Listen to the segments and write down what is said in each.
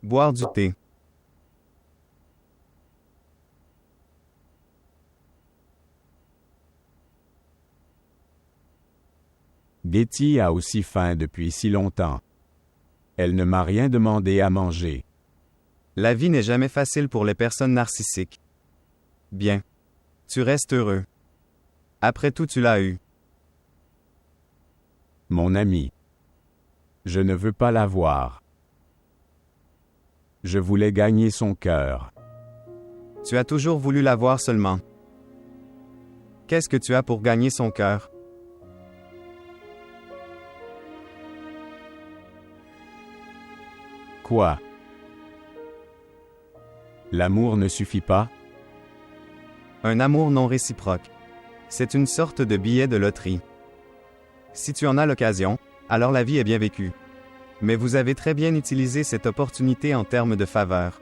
Boire du thé. Getty a aussi faim depuis si longtemps. Elle ne m'a rien demandé à manger. La vie n'est jamais facile pour les personnes narcissiques. Bien. Tu restes heureux. Après tout, tu l'as eu. Mon ami. Je ne veux pas la voir. Je voulais gagner son cœur. Tu as toujours voulu la voir seulement. Qu'est-ce que tu as pour gagner son cœur? Quoi? L'amour ne suffit pas? Un amour non réciproque. C'est une sorte de billet de loterie. Si tu en as l'occasion, alors la vie est bien vécue. Mais vous avez très bien utilisé cette opportunité en termes de faveur.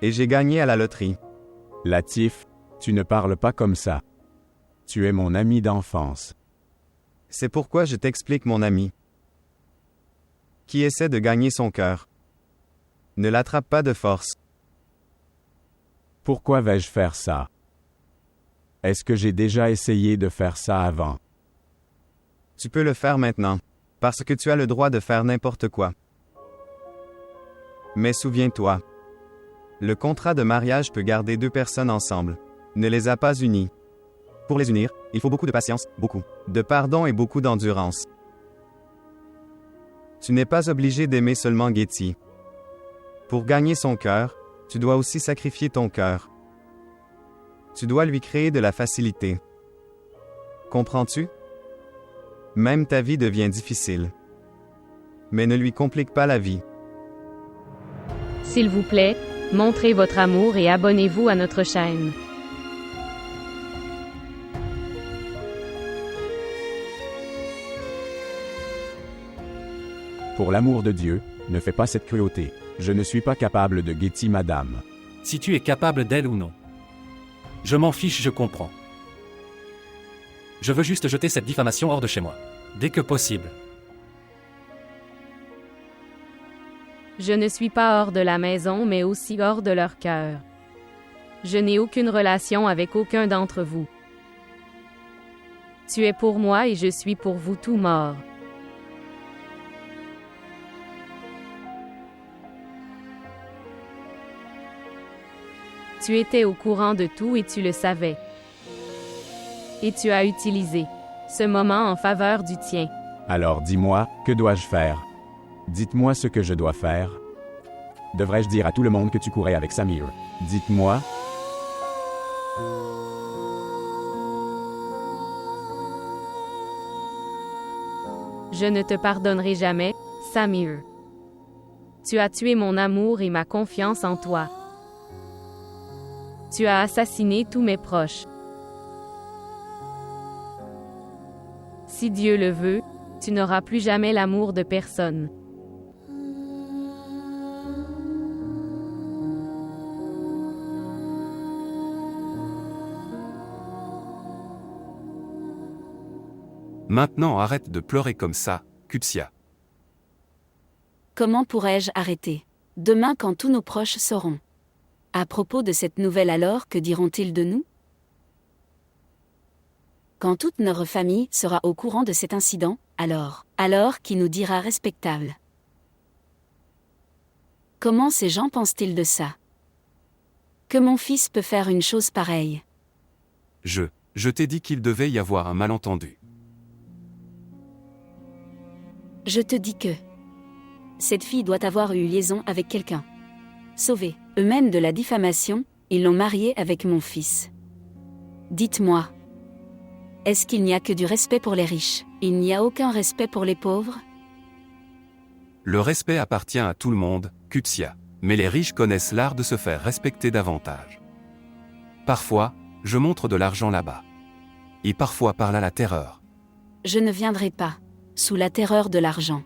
Et j'ai gagné à la loterie. Latif, tu ne parles pas comme ça. Tu es mon ami d'enfance. C'est pourquoi je t'explique, mon ami. Qui essaie de gagner son cœur. Ne l'attrape pas de force. Pourquoi vais-je faire ça? Est-ce que j'ai déjà essayé de faire ça avant? Tu peux le faire maintenant, parce que tu as le droit de faire n'importe quoi. Mais souviens-toi, le contrat de mariage peut garder deux personnes ensemble, ne les a pas unies. Pour les unir, il faut beaucoup de patience, beaucoup de pardon et beaucoup d'endurance. Tu n'es pas obligé d'aimer seulement Getty. Pour gagner son cœur, tu dois aussi sacrifier ton cœur. Tu dois lui créer de la facilité. Comprends-tu? Même ta vie devient difficile. Mais ne lui complique pas la vie. S'il vous plaît, montrez votre amour et abonnez-vous à notre chaîne. Pour l'amour de Dieu, ne fais pas cette cruauté. Je ne suis pas capable de Getty, madame. Si tu es capable d'elle ou non. Je m'en fiche, je comprends. Je veux juste jeter cette diffamation hors de chez moi. Dès que possible. Je ne suis pas hors de la maison, mais aussi hors de leur cœur. Je n'ai aucune relation avec aucun d'entre vous. Tu es pour moi et je suis pour vous tout mort. Tu étais au courant de tout et tu le savais. Et tu as utilisé ce moment en faveur du tien. Alors dis-moi, que dois-je faire? Dites-moi ce que je dois faire. Devrais-je dire à tout le monde que tu courais avec Samir? Dites-moi. Je ne te pardonnerai jamais, Samir. Tu as tué mon amour et ma confiance en toi. Tu as assassiné tous mes proches. Si Dieu le veut, tu n'auras plus jamais l'amour de personne. Maintenant arrête de pleurer comme ça, Kutsia. Comment pourrais-je arrêter? Demain quand tous nos proches sauront. À propos de cette nouvelle alors, que diront-ils de nous? Quand toute notre famille sera au courant de cet incident, alors qui nous dira respectable? Comment ces gens pensent-ils de ça? Que mon fils peut faire une chose pareille? Je t'ai dit qu'il devait y avoir un malentendu. Je te dis que cette fille doit avoir eu liaison avec quelqu'un. Sauvés eux-mêmes de la diffamation, ils l'ont mariée avec mon fils. Dites-moi, est-ce qu'il n'y a que du respect pour les riches? Il n'y a aucun respect pour les pauvres? Le respect appartient à tout le monde, Kutsia. Mais les riches connaissent l'art de se faire respecter davantage. Parfois, je montre de l'argent là-bas. Et parfois par là la terreur. Je ne viendrai pas sous la terreur de l'argent.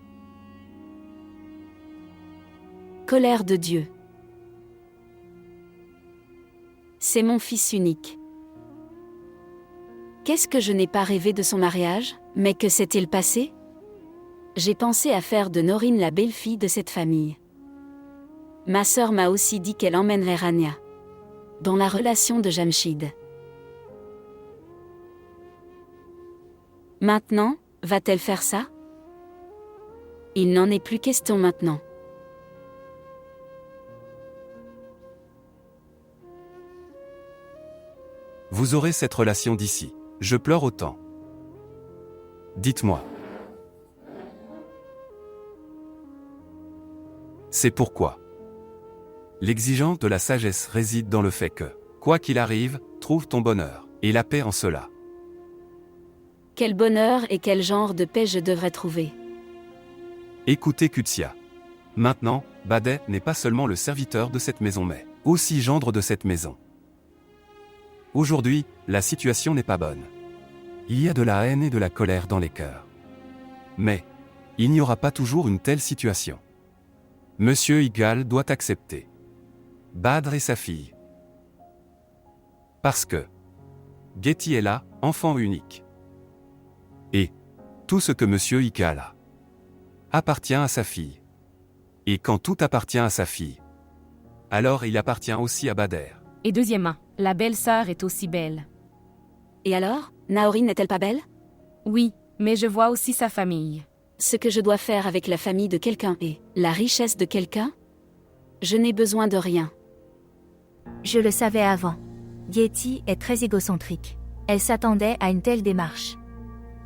Colère de Dieu. C'est mon fils unique. Qu'est-ce que je n'ai pas rêvé de son mariage? Mais que s'est-il passé? J'ai pensé à faire de Norine la belle-fille de cette famille. Ma sœur m'a aussi dit qu'elle emmènerait Rania dans la relation de Jamshid. Maintenant, va-t-elle faire ça? Il n'en est plus question maintenant. Vous aurez cette relation d'ici. Je pleure autant. Dites-moi. C'est pourquoi. L'exigence de la sagesse réside dans le fait que, quoi qu'il arrive, trouve ton bonheur, et la paix en cela. Quel bonheur et quel genre de paix je devrais trouver. Écoutez Qudsia. Maintenant, Badet n'est pas seulement le serviteur de cette maison mais aussi gendre de cette maison. Aujourd'hui, la situation n'est pas bonne. Il y a de la haine et de la colère dans les cœurs. Mais, il n'y aura pas toujours une telle situation. Monsieur Igal doit accepter. Badr et sa fille. Parce que Getty est là, enfant unique. Et tout ce que Monsieur Igal a appartient à sa fille. Et quand tout appartient à sa fille, alors il appartient aussi à Bader. Et deuxièmement, la belle-sœur est aussi belle. Et alors, Naori n'est-elle pas belle? Oui, mais je vois aussi sa famille. Ce que je dois faire avec la famille de quelqu'un et la richesse de quelqu'un? Je n'ai besoin de rien. Je le savais avant. Getty est très égocentrique. Elle s'attendait à une telle démarche.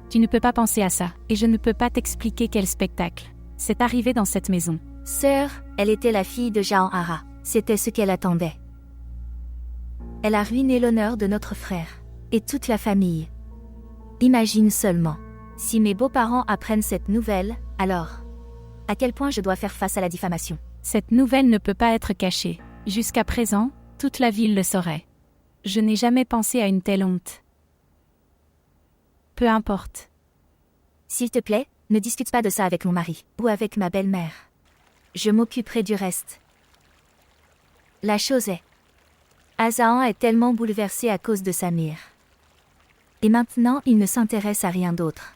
Tu ne peux pas penser à ça, et je ne peux pas t'expliquer quel spectacle. C'est arrivé dans cette maison. Sœur, elle était la fille de Jahara. C'était ce qu'elle attendait. Elle a ruiné l'honneur de notre frère. Et toute la famille. Imagine seulement. Si mes beaux-parents apprennent cette nouvelle, alors... À quel point je dois faire face à la diffamation? Cette nouvelle ne peut pas être cachée. Jusqu'à présent, toute la ville le saurait. Je n'ai jamais pensé à une telle honte. Peu importe. S'il te plaît, ne discute pas de ça avec mon mari, ou avec ma belle-mère. Je m'occuperai du reste. La chose est... Azaan est tellement bouleversé à cause de Samir. Et maintenant, il ne s'intéresse à rien d'autre.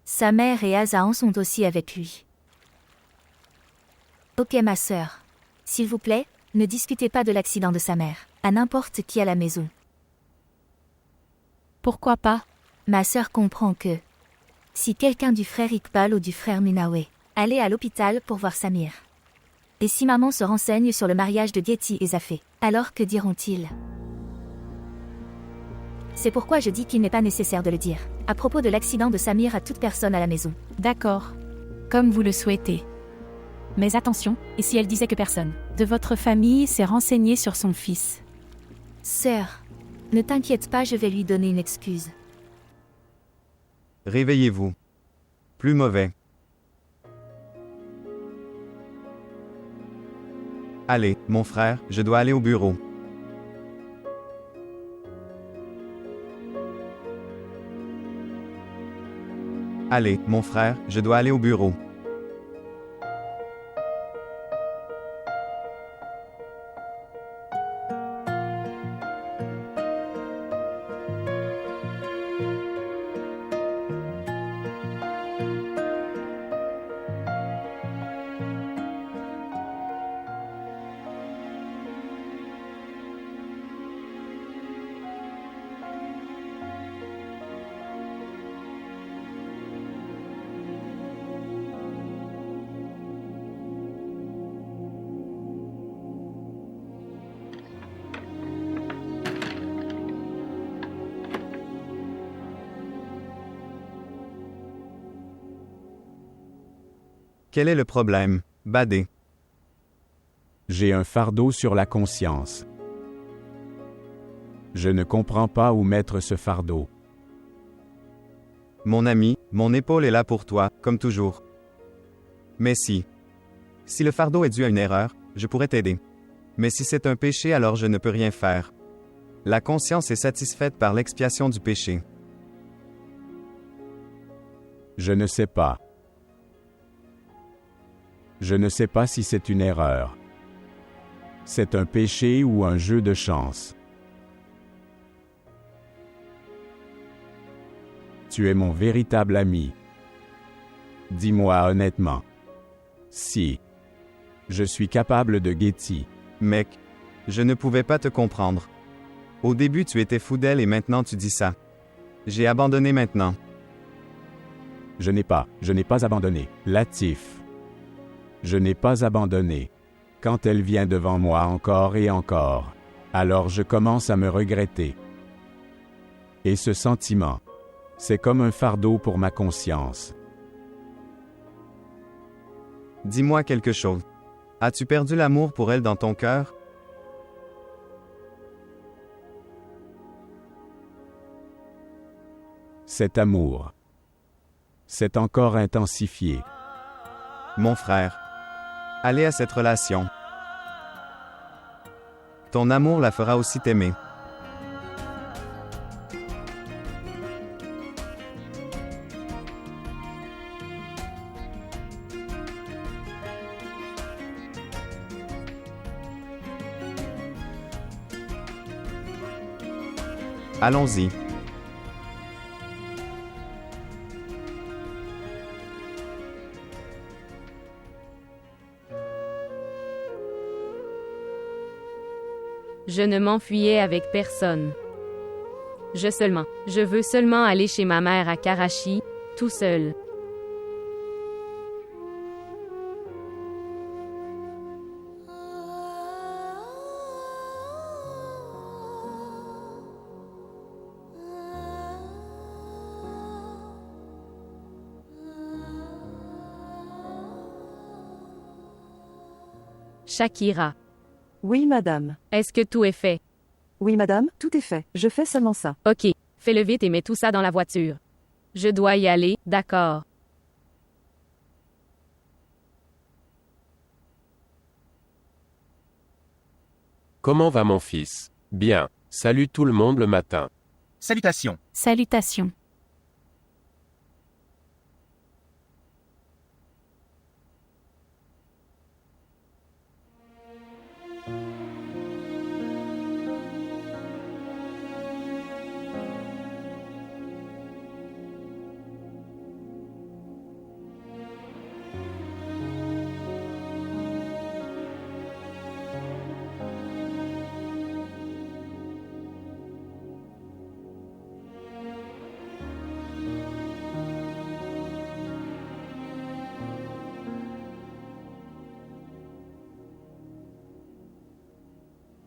Sa mère et Azaan sont aussi avec lui. Ok ma sœur. S'il vous plaît, ne discutez pas de l'accident de sa mère, à n'importe qui à la maison. Pourquoi pas? Ma sœur comprend que... Si quelqu'un du frère Iqbal ou du frère Munawe allait à l'hôpital pour voir Samir. Et si maman se renseigne sur le mariage de Getty et Zafé, alors que diront-ils? C'est pourquoi je dis qu'il n'est pas nécessaire de le dire, à propos de l'accident de Samir à toute personne à la maison. D'accord. Comme vous le souhaitez. Mais attention, et si elle disait que personne de votre famille s'est renseigné sur son fils? Sœur, ne t'inquiète pas, je vais lui donner une excuse. Réveillez-vous. Plus mauvais. Allez, mon frère, je dois aller au bureau. Allez, mon frère, je dois aller au bureau. Quel est le problème, Badé? J'ai un fardeau sur la conscience. Je ne comprends pas où mettre ce fardeau. Mon ami, mon épaule est là pour toi, comme toujours. Mais si le fardeau est dû à une erreur, je pourrais t'aider. Mais si c'est un péché, alors je ne peux rien faire. La conscience est satisfaite par l'expiation du péché. Je ne sais pas. Je ne sais pas si c'est une erreur. C'est un péché ou un jeu de chance. Tu es mon véritable ami. Dis-moi honnêtement. Si Je suis capable de Getty. Mec, je ne pouvais pas te comprendre. Au début tu étais fou d'elle et maintenant tu dis ça. J'ai abandonné maintenant. Je n'ai pas abandonné. Latif. Je n'ai pas abandonné. Quand elle vient devant moi encore et encore, alors je commence à me regretter. Et ce sentiment, c'est comme un fardeau pour ma conscience. Dis-moi quelque chose. As-tu perdu l'amour pour elle dans ton cœur? Cet amour s'est encore intensifié. Mon frère, allez à cette relation. Ton amour la fera aussi t'aimer. Allons-y. Je ne m'enfuyais avec personne. Je veux seulement aller chez ma mère à Karachi, tout seul. Shakira. Oui, madame. Est-ce que tout est fait? Oui, madame, tout est fait. Je fais seulement ça. Ok, fais-le vite et mets tout ça dans la voiture. Je dois y aller, d'accord. Comment va mon fils? Bien. Salut tout le monde le matin. Salutations. Salutations.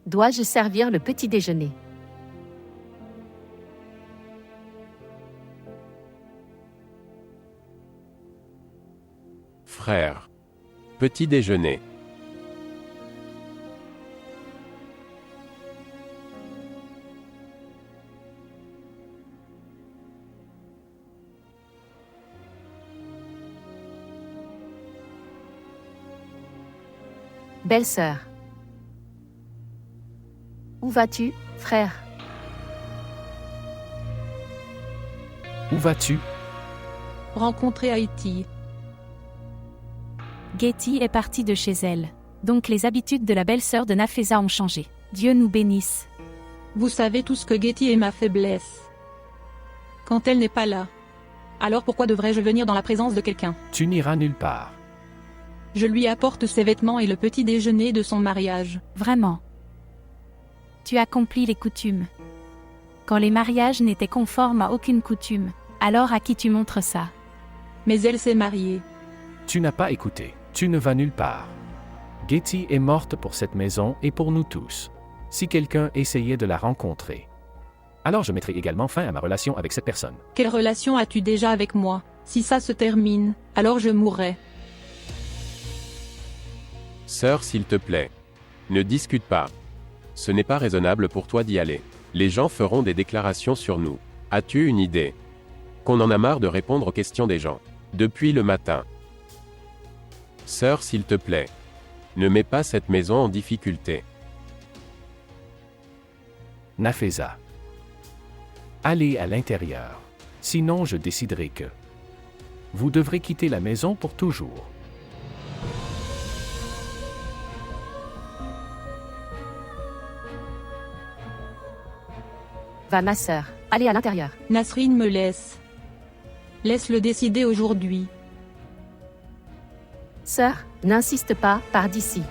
Dois-je servir le petit déjeuner? Frère. Petit déjeuner. Belle-sœur. Où vas-tu, frère? Où vas-tu? Rencontrer Haïti. Getty est partie de chez elle. Donc les habitudes de la belle-sœur de Nafesa ont changé. Dieu nous bénisse. Vous savez tous que Getty est ma faiblesse. Quand elle n'est pas là. Alors pourquoi devrais-je venir dans la présence de quelqu'un? Tu n'iras nulle part. Je lui apporte ses vêtements et le petit déjeuner de son mariage. Vraiment. Tu accomplis les coutumes. Quand les mariages n'étaient conformes à aucune coutume, alors à qui tu montres ça? Mais elle s'est mariée. Tu n'as pas écouté. Tu ne vas nulle part. Getty est morte pour cette maison et pour nous tous. Si quelqu'un essayait de la rencontrer, alors je mettrai également fin à ma relation avec cette personne. Quelle relation as-tu déjà avec moi? Si ça se termine, alors je mourrai. Sœur, s'il te plaît. Ne discute pas. Ce n'est pas raisonnable pour toi d'y aller. Les gens feront des déclarations sur nous. As-tu une idée? Qu'on en a marre de répondre aux questions des gens. Depuis le matin. Sœur, s'il te plaît. Ne mets pas cette maison en difficulté. Nafesa. Allez à l'intérieur. Sinon, je déciderai que vous devrez quitter la maison pour toujours. Va, ma sœur. Allez à l'intérieur. Nasrine me laisse. Laisse-le décider aujourd'hui. Sœur, n'insiste pas, pars d'ici.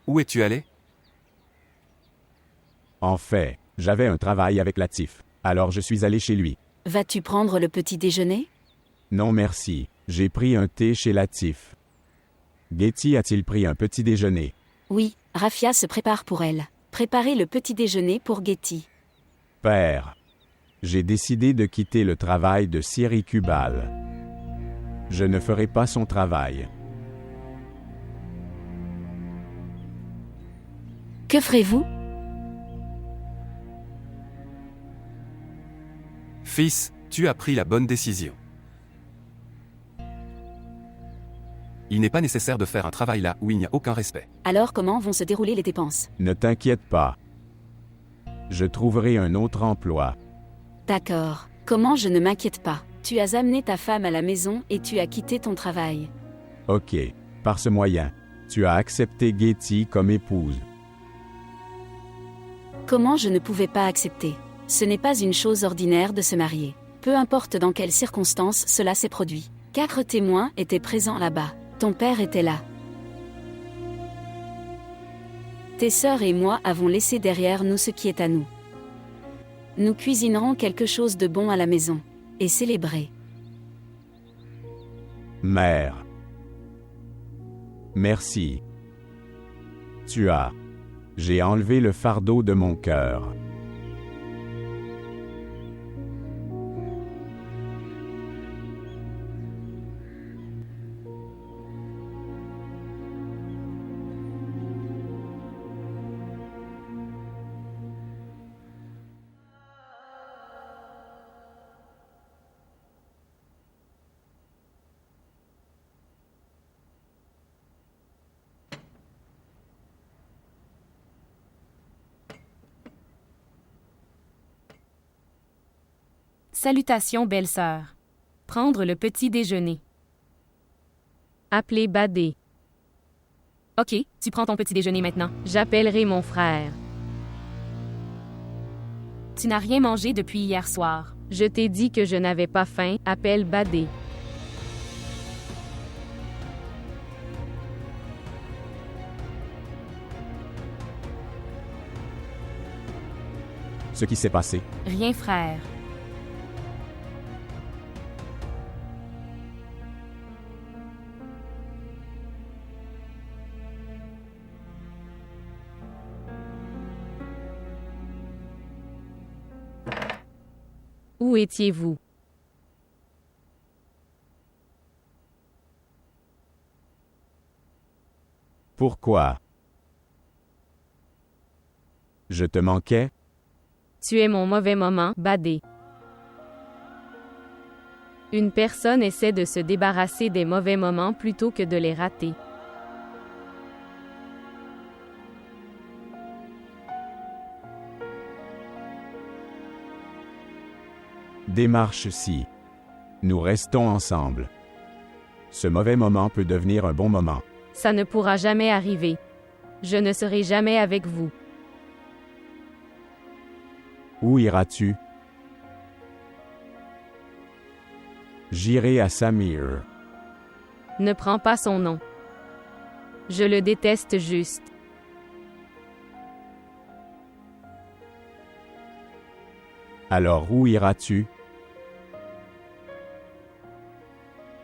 Où es-tu allé? En fait, j'avais un travail avec Latif. Alors je suis allé chez lui. Vas-tu prendre le petit déjeuner? Non merci, j'ai pris un thé chez Latif. Getty a-t-il pris un petit déjeuner? Oui, Rafia se prépare pour elle. Préparez le petit déjeuner pour Getty. Père, j'ai décidé de quitter le travail de Siri Kubal. Je ne ferai pas son travail. Que ferez-vous? Fils, tu as pris la bonne décision. Il n'est pas nécessaire de faire un travail là où il n'y a aucun respect. Alors comment vont se dérouler les dépenses? Ne t'inquiète pas. Je trouverai un autre emploi. D'accord. Comment je ne m'inquiète pas? Tu as amené ta femme à la maison et tu as quitté ton travail. Ok, par ce moyen, tu as accepté Getty comme épouse. Comment je ne pouvais pas accepter? Ce n'est pas une chose ordinaire de se marier. Peu importe dans quelles circonstances cela s'est produit. 4 témoins étaient présents là-bas. Ton père était là. Tes sœurs et moi avons laissé derrière nous ce qui est à nous. Nous cuisinerons quelque chose de bon à la maison. Et célébrer. Mère. Merci. J'ai enlevé le fardeau de mon cœur. Salutations, belle-sœur. Prendre le petit déjeuner. Appeler Badé. Ok, tu prends ton petit déjeuner maintenant. J'appellerai mon frère. Tu n'as rien mangé depuis hier soir. Je t'ai dit que je n'avais pas faim, appelle Badé. Ce qui s'est passé. Rien, frère. Où étiez-vous? Pourquoi? Je te manquais? Tu es mon mauvais moment, Badé. Une personne essaie de se débarrasser des mauvais moments plutôt que de les rater. Démarche-ci. Nous restons ensemble. Ce mauvais moment peut devenir un bon moment. Ça ne pourra jamais arriver. Je ne serai jamais avec vous. Où iras-tu? J'irai à Samir. Ne prends pas son nom. Je le déteste juste. Alors où iras-tu?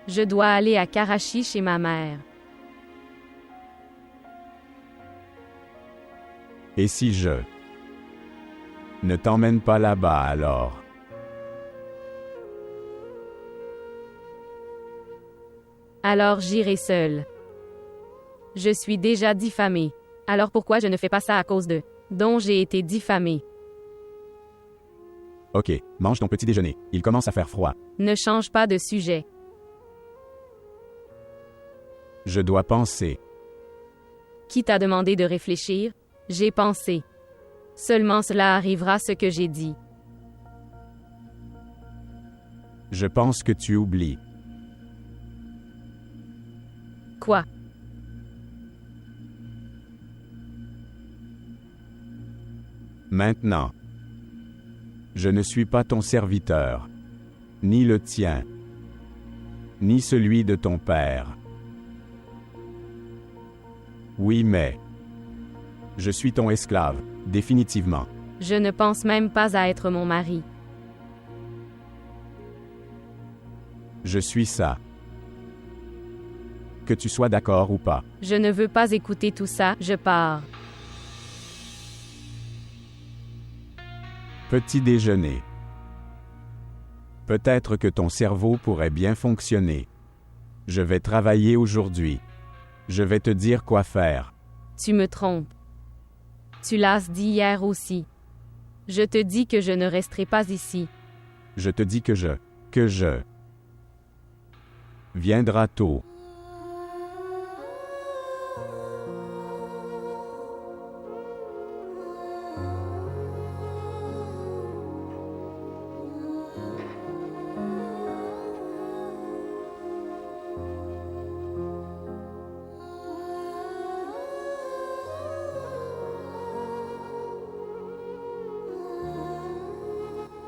Je dois aller à Karachi chez ma mère. Et si je ne t'emmène pas là-bas alors? Alors j'irai seule. Je suis déjà diffamée. Alors pourquoi je ne fais pas ça à cause de dont j'ai été diffamée? Ok, mange ton petit déjeuner. Il commence à faire froid. Ne change pas de sujet. Je dois penser. Qui t'a demandé de réfléchir? J'ai pensé. Seulement cela arrivera ce que j'ai dit. Je pense que tu oublies. Quoi? Maintenant. Je ne suis pas ton serviteur, ni le tien, ni celui de ton père. Oui, mais je suis ton esclave, définitivement. Je ne pense même pas à être mon mari. Je suis ça. Que tu sois d'accord ou pas. Je ne veux pas écouter tout ça, je pars. Petit déjeuner. Peut-être que ton cerveau pourrait bien fonctionner. Je vais travailler aujourd'hui. Je vais te dire quoi faire. Tu me trompes. Tu l'as dit hier aussi. Je te dis que je ne resterai pas ici. Je te dis que je viendra tôt.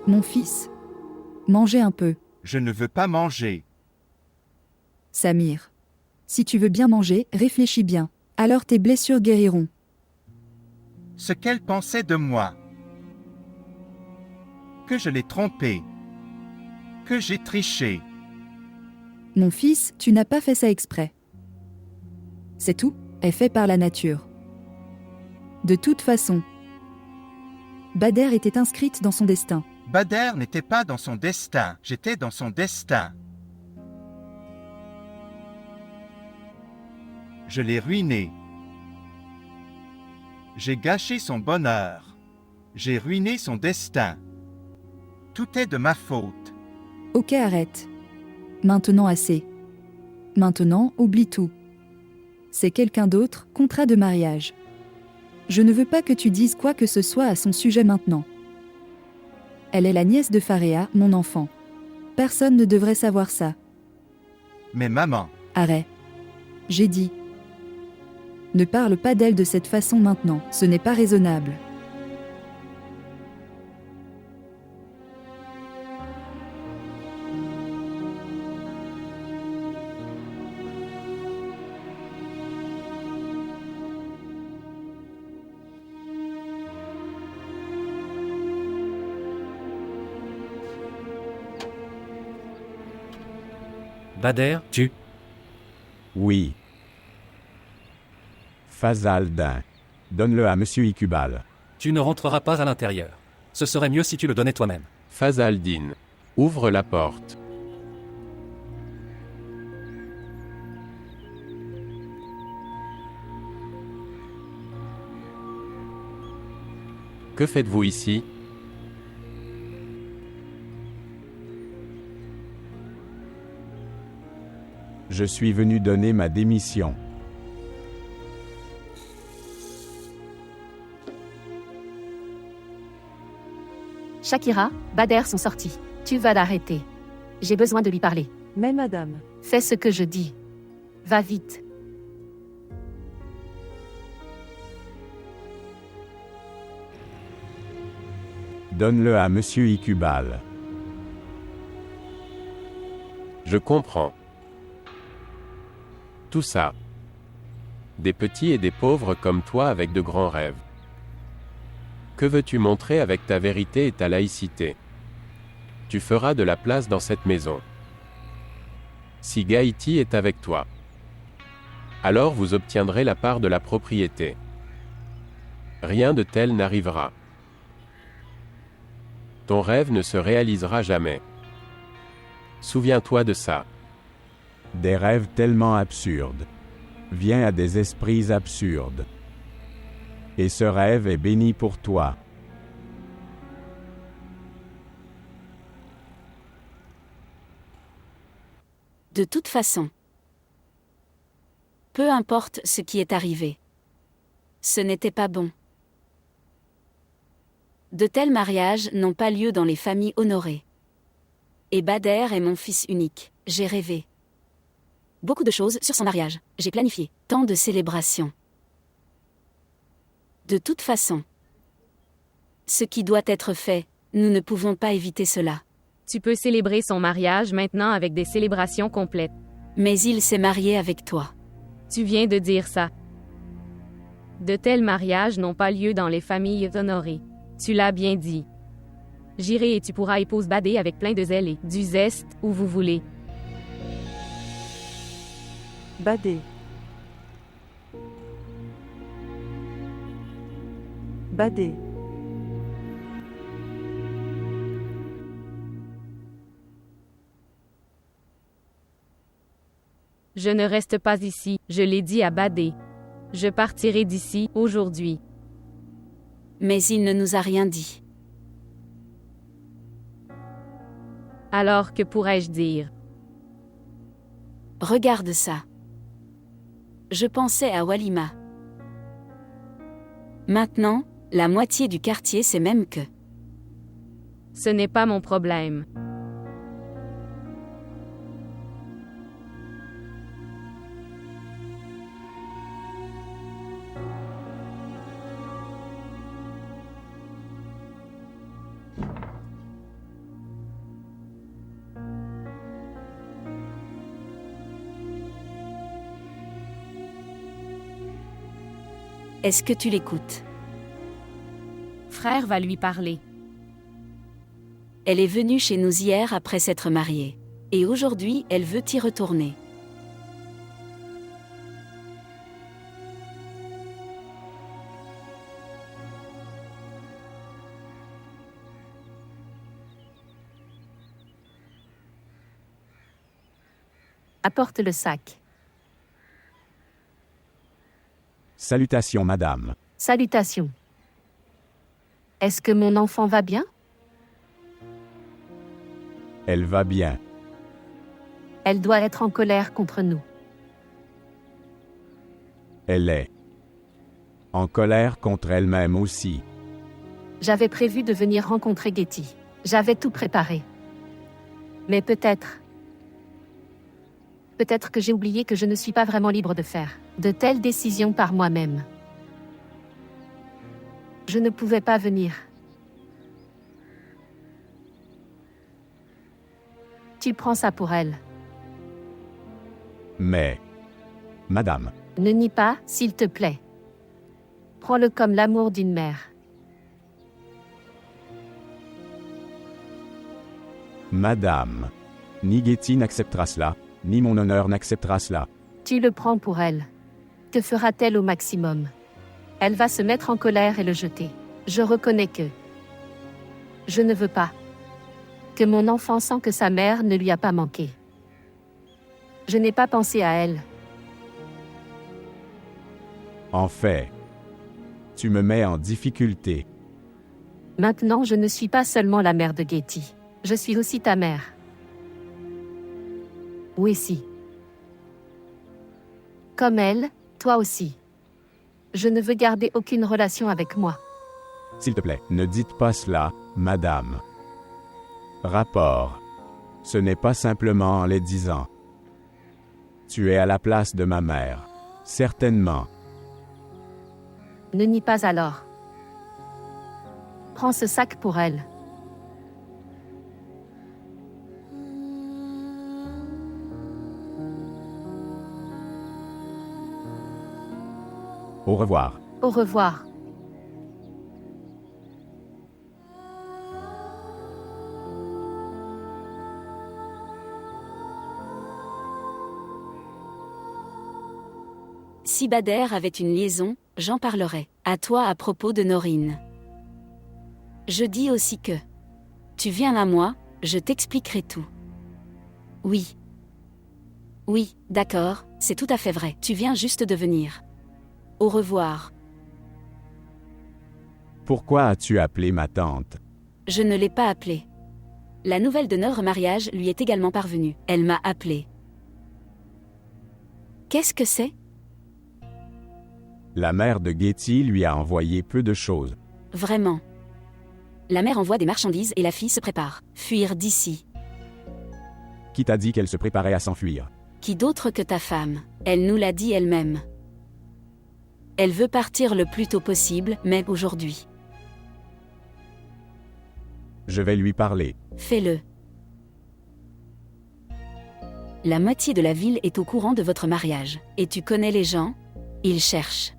Mon fils, mangez un peu. Je ne veux pas manger. Samir. Si tu veux bien manger, réfléchis bien. Alors tes blessures guériront. Ce qu'elle pensait de moi. Que je l'ai trompée. Que j'ai triché. Mon fils, tu n'as pas fait ça exprès. C'est tout, est fait par la nature. De toute façon, Bader était inscrite dans son destin. Bader n'était pas dans son destin, j'étais dans son destin. Je l'ai ruiné. J'ai gâché son bonheur. J'ai ruiné son destin. Tout est de ma faute. Ok, arrête. Maintenant assez. Maintenant, oublie tout. C'est quelqu'un d'autre, contrat de mariage. Je ne veux pas que tu dises quoi que ce soit à son sujet maintenant. Elle est la nièce de Faréa, mon enfant. Personne ne devrait savoir ça. Mais maman. Arrête. J'ai dit. Ne parle pas d'elle de cette façon maintenant, ce n'est pas raisonnable. Bader, tu... Oui. Fazaldin. Donne-le à Monsieur Iqbal. Tu ne rentreras pas à l'intérieur. Ce serait mieux si tu le donnais toi-même. Fazaldin. Ouvre la porte. Que faites-vous ici? Je suis venu donner ma démission. Shakira, Bader sont sortis. Tu vas l'arrêter. J'ai besoin de lui parler. Mais madame. Fais ce que je dis. Va vite. Donne-le à Monsieur Iqbal. Je comprends. Tout ça. Des petits et des pauvres comme toi avec de grands rêves. Que veux-tu montrer avec ta vérité et ta laïcité? Tu feras de la place dans cette maison. Si Gaïti est avec toi, alors vous obtiendrez la part de la propriété. Rien de tel n'arrivera. Ton rêve ne se réalisera jamais. Souviens-toi de ça. Des rêves tellement absurdes. Viens à des esprits absurdes. Et ce rêve est béni pour toi. De toute façon, peu importe ce qui est arrivé, ce n'était pas bon. De tels mariages n'ont pas lieu dans les familles honorées. Et Bader est mon fils unique. J'ai rêvé beaucoup de choses sur son mariage. J'ai planifié tant de célébrations. De toute façon, ce qui doit être fait, nous ne pouvons pas éviter cela. Tu peux célébrer son mariage maintenant avec des célébrations complètes. Mais il s'est marié avec toi. Tu viens de dire ça. De tels mariages n'ont pas lieu dans les familles honorées. Tu l'as bien dit. J'irai et tu pourras épouser Bader avec plein de zèle et du zeste, où vous voulez. Bader. Bader. Je ne reste pas ici, je l'ai dit à Bader. Je partirai d'ici, aujourd'hui. Mais il ne nous a rien dit. Alors que pourrais-je dire? Regarde ça. Je pensais à Walima. Maintenant, la moitié du quartier sait même que... Ce n'est pas mon problème. Est-ce que tu l'écoutes? Frère va lui parler. Elle est venue chez nous hier après s'être mariée. Et aujourd'hui, elle veut y retourner. Apporte le sac. Salutations, madame. Salutations. Est-ce que mon enfant va bien? Elle va bien. Elle doit être en colère contre nous. Elle est en colère contre elle-même aussi. J'avais prévu de venir rencontrer Getty. J'avais tout préparé. Mais peut-être que j'ai oublié que je ne suis pas vraiment libre de faire de telles décisions par moi-même. Je ne pouvais pas venir. Tu prends ça pour elle. Mais, madame, Ne nie pas, s'il te plaît. Prends-le comme l'amour d'une mère. madame, ni Getty n'acceptera cela, ni mon honneur n'acceptera cela. Tu le prends pour elle. Que fera-t-elle au maximum? Elle va se mettre en colère et le jeter. Je reconnais que je ne veux pas que mon enfant sent que sa mère ne lui a pas manqué. Je n'ai pas pensé à elle. En fait, tu me mets en difficulté. Maintenant, je ne suis pas seulement la mère de Getty. Je suis aussi ta mère. Oui, si. Comme elle, toi aussi. Je ne veux garder aucune relation avec moi. S'il te plaît, ne dites pas cela, madame. Rapport. Ce n'est pas simplement en les disant. Tu es à la place de ma mère. Certainement. Ne nie pas alors. Prends ce sac pour elle. Au revoir. Au revoir. Si Bader avait une liaison, j'en parlerais à toi à propos de Norine. Je dis aussi que tu viens à moi, je t'expliquerai tout. Oui. Oui, d'accord, c'est tout à fait vrai. Tu viens juste de venir. Au revoir. Pourquoi as-tu appelé ma tante? Je ne l'ai pas appelée. La nouvelle de notre mariage lui est également parvenue. Elle m'a appelée. Qu'est-ce que c'est? La mère de Getty lui a envoyé peu de choses. Vraiment. La mère envoie des marchandises et la fille se prépare. Fuir d'ici. Qui t'a dit qu'elle se préparait à s'enfuir? Qui d'autre que ta femme? Elle nous l'a dit elle-même. Elle veut partir le plus tôt possible, mais aujourd'hui. Je vais lui parler. Fais-le. La moitié de la ville est au courant de votre mariage. Et tu connais les gens? Ils cherchent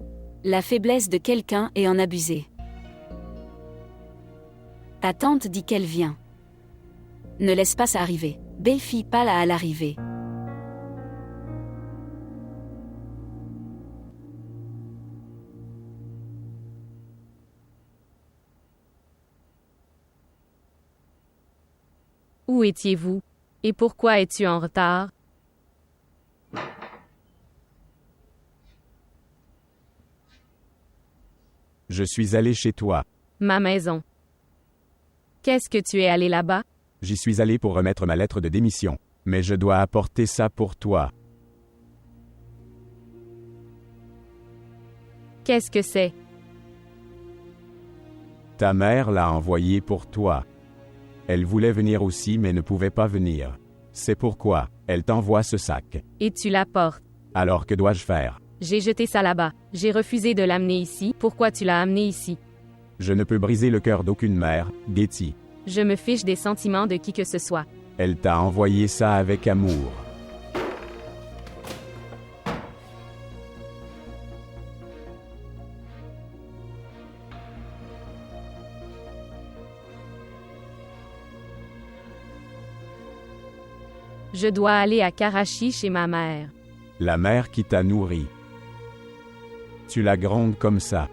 la faiblesse de quelqu'un et en abuser. Ta tante dit qu'elle vient. Ne laisse pas ça arriver. Belle-fille pâle à l'arrivée. Où étiez-vous? Et pourquoi es-tu en retard? Je suis allé chez toi. Ma maison. Qu'est-ce que tu es allé là-bas? J'y suis allé pour remettre ma lettre de démission. Mais je dois apporter ça pour toi. Qu'est-ce que c'est? Ta mère l'a envoyé pour toi. Elle voulait venir aussi mais ne pouvait pas venir. C'est pourquoi elle t'envoie ce sac. Et tu l'apportes. Alors que dois-je faire? J'ai jeté ça là-bas. J'ai refusé de l'amener ici. Pourquoi tu l'as amené ici? Je ne peux briser le cœur d'aucune mère, Getty. Je me fiche des sentiments de qui que ce soit. Elle t'a envoyé ça avec amour. Je dois aller à Karachi chez ma mère. La mère qui t'a nourri. Tu la grondes comme ça.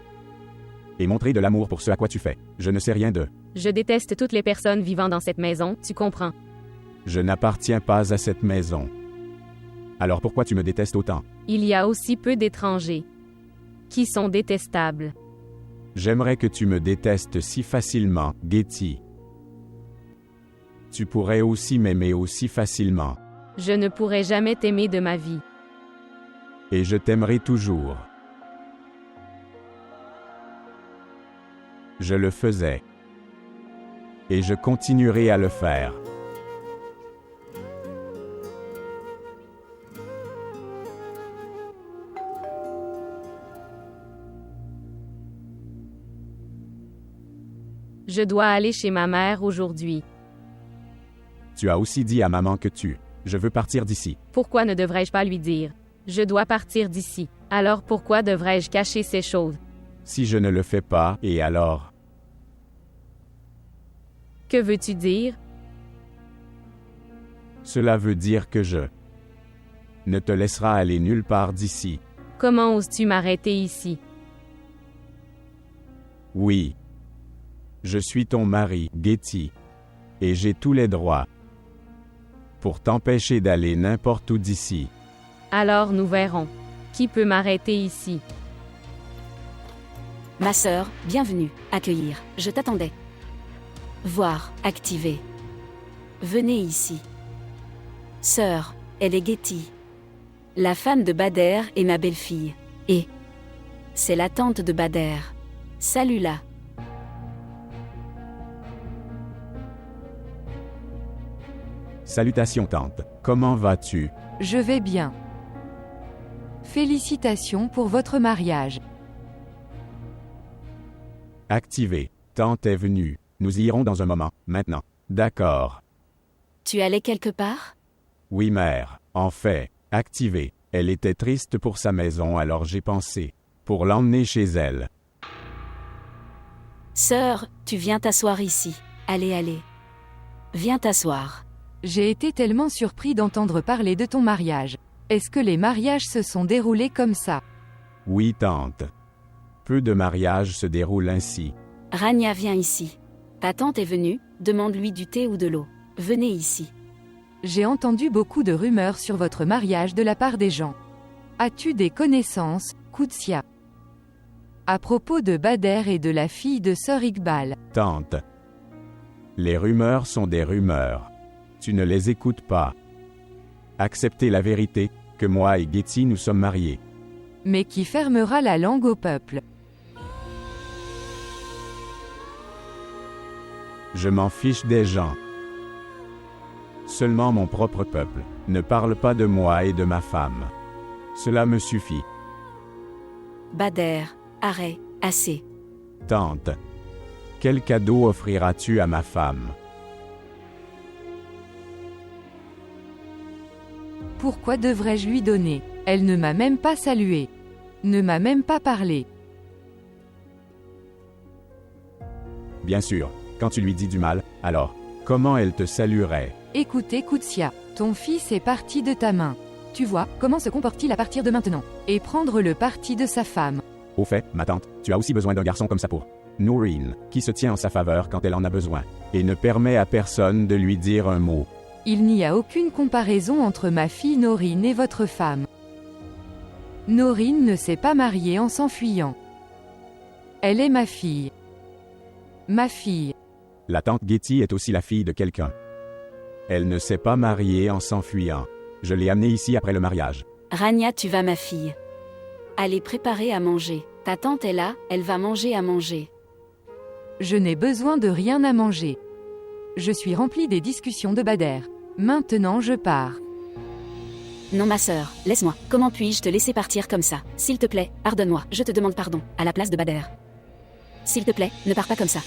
Et montrer de l'amour pour ce à quoi tu fais. Je ne sais rien d'eux. Je déteste toutes les personnes vivant dans cette maison, tu comprends? Je n'appartiens pas à cette maison. Alors pourquoi tu me détestes autant? Il y a aussi peu d'étrangers qui sont détestables. J'aimerais que tu me détestes si facilement, Getty. Tu pourrais aussi m'aimer aussi facilement. Je ne pourrai jamais t'aimer de ma vie. Et je t'aimerai toujours. Je le faisais. Et je continuerai à le faire. Je dois aller chez ma mère aujourd'hui. Tu as aussi dit à maman que je veux partir d'ici. Pourquoi ne devrais-je pas lui dire? Je dois partir d'ici. Alors pourquoi devrais-je cacher ces choses? Si je ne le fais pas, et alors? Que veux-tu dire? Cela veut dire que je ne te laissera aller nulle part d'ici. Comment oses-tu m'arrêter ici? Oui. Je suis ton mari, Getty. Et j'ai tous les droits pour t'empêcher d'aller n'importe où d'ici. Alors nous verrons. Qui peut m'arrêter ici? Ma sœur, bienvenue. Accueillir. Je t'attendais. Voir. Activer. Venez ici. Sœur, elle est Getty. La femme de Bader est ma belle-fille. Et c'est la tante de Bader. Salut-la. Salutations tante. Comment vas-tu? Je vais bien. Félicitations pour votre mariage. Activé. Tante est venue. Nous y irons dans un moment, maintenant. D'accord. Tu allais quelque part? Oui mère. En fait, activé. Elle était triste pour sa maison alors j'ai pensé pour l'emmener chez elle. Sœur, tu viens t'asseoir ici. Allez, allez. Viens t'asseoir. J'ai été tellement surpris d'entendre parler de ton mariage. Est-ce que les mariages se sont déroulés comme ça? Oui tante. Peu de mariages se déroulent ainsi. Rania, viens ici. Ta tante est venue, demande-lui du thé ou de l'eau. Venez ici. J'ai entendu beaucoup de rumeurs sur votre mariage de la part des gens. As-tu des connaissances, Koutsia? À propos de Bader et de la fille de Sœur Iqbal. Tante. Les rumeurs sont des rumeurs. Tu ne les écoutes pas. Acceptez la vérité, que moi et Getty nous sommes mariés. Mais qui fermera la langue au peuple? Je m'en fiche des gens. seulement mon propre peuple. Ne parle pas de moi et de ma femme. Cela me suffit. Bader, arrête, assez. Tante. Quel cadeau offriras-tu à ma femme? Pourquoi devrais-je lui donner? Elle ne m'a même pas salué. Ne m'a même pas parlé. Bien sûr, quand tu lui dis du mal, alors, comment elle te saluerait? Écoutez, Koutsia, ton fils est parti de ta main. Tu vois, comment se comporte-t-il à partir de maintenant? Et prendre le parti de sa femme. Au fait, ma tante, tu as aussi besoin d'un garçon comme ça pour Noreen, qui se tient en sa faveur quand elle en a besoin, et ne permet à personne de lui dire un mot. Il n'y a aucune comparaison entre ma fille Noreen et votre femme. Noreen ne s'est pas mariée en s'enfuyant. Elle est ma fille. Ma fille. La tante Getty est aussi la fille de quelqu'un. Elle ne s'est pas mariée en s'enfuyant. Je l'ai amenée ici après le mariage. Rania, tu vas ma fille. Allez préparer à manger. Ta tante est là, elle va manger à manger. Je n'ai besoin de rien à manger. Je suis remplie des discussions de Bader. Maintenant je pars. Non ma sœur, laisse-moi. Comment puis-je te laisser partir comme ça? S'il te plaît, pardonne-moi, je te demande pardon, à la place de Bader. S'il te plaît, ne pars pas comme ça.